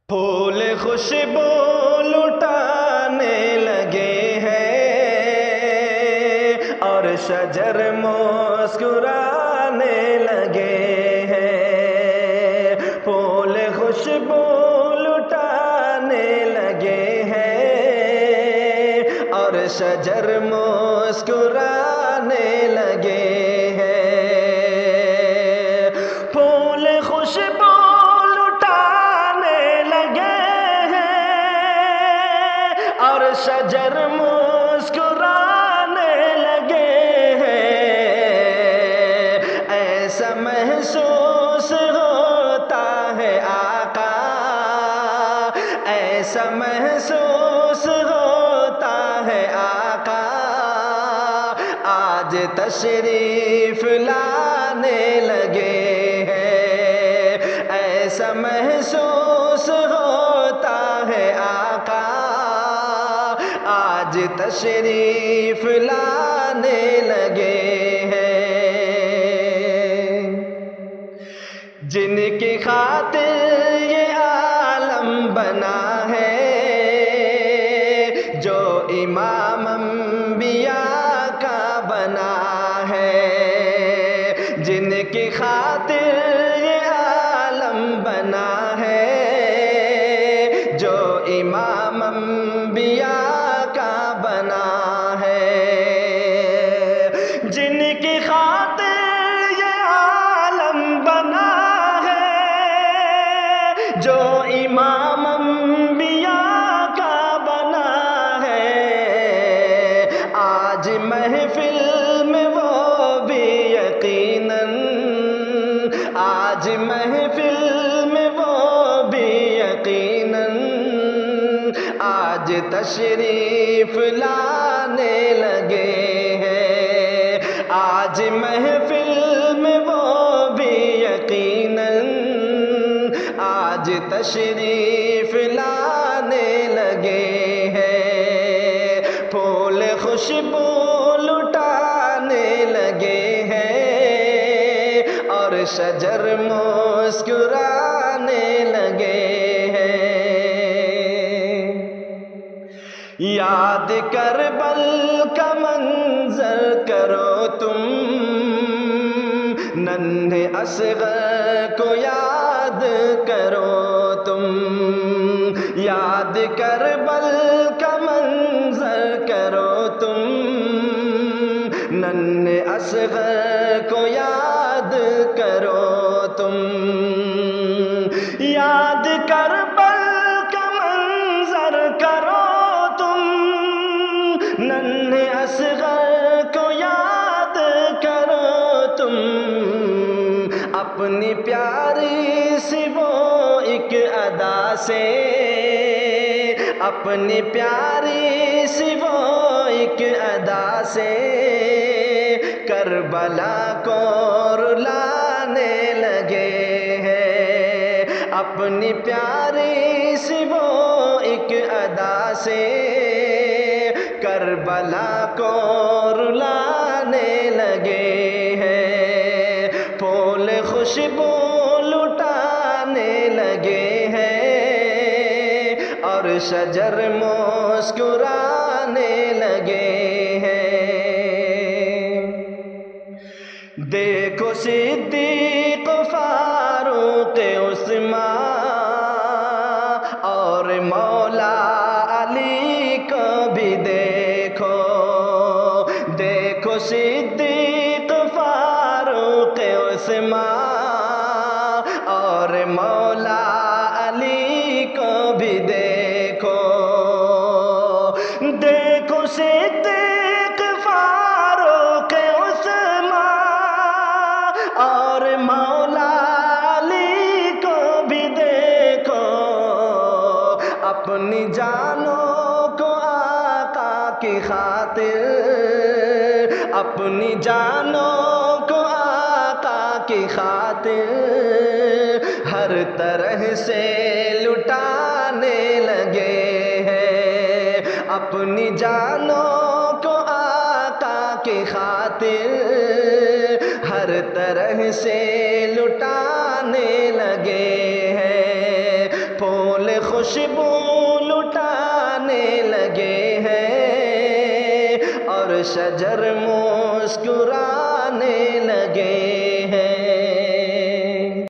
پھول خوشبو لٹانے لگے ہیں اور شجر مسکرانے لگے ہیں۔ پھول خوشبو لٹانے لگے ہیں اور شجر مسکرانے لگے ہیں۔ پھول خوشبو اور شجر مسکرانے لگے ہیں۔ ایسا محسوس ہوتا ہے آقا، ایسا محسوس ہوتا ہے آقا، آج تشریف لانے لگے ہیں۔ ایسا محسوس ہوتا ہے آقا، آج تشریف لانے لگے ہیں۔ جن کی خاطر یہ عالم بنا ہے، جو امام انبیاء کا بنا ہے، جن کی خاطر یہ عالم بنا ہے، جو امام انبیاء کا بنا ہے، جن کی خاطر یہ عالم بنا ہے، جو امام انبیاء کا بنا ہے، آج محفل میں وہ بھی یقیناً، آج محفل میں وہ بھی یقیناً، آج تشریف لانے لگے ہیں۔ آج محفل میں وہ بھی یقیناً، آج تشریف لانے لگے ہیں۔ پھول خوشبو لٹانے لگے ہیں اور شجر مسکرانے لگے ہیں۔ یاد کربل کا منظر کرو تم، ننھے اصغر کو یاد کرو تم، یاد کربل کا منظر کرو تم، ننھے اصغر کو یاد کرو تم، یاد کربل کا منظر کرو تم، ننھے اصغر کو یاد کرو تم، اپنی پیاری سی وہ ایک ادا سے، اپنی پیاری سی وہ ایک ادا سے، کربلا کو رلانے لگے ہیں۔ اپنی پیاری سی وہ ایک ادا سے، کربلا کو رلانے لگے ہیں۔ پھول خوشبو لٹانے لگے ہیں اور شجر مسکرانے لگے ہیں۔ دیکھو صدیق فاروق عثمان اور مولا علی کو بھی دیکھو، دیکھو صدیق فاروق عثمان اور مولا علی کو بھی دیکھو، دیکھو صدیق فاروق عثمان اور مولا علی کو بھی دیکھو، اپنی جانوں کو آقا کی خاطر، اپنی جانوں کو آقا کی خاطر ہر طرح سے لٹانے لگے ہیں۔ اپنی جانوں کو آقا کی خاطر ہر طرح سے لٹانے لگے ہیں۔ پھول خوشبو لٹانے لگے ہیں اور شجر مسکرانے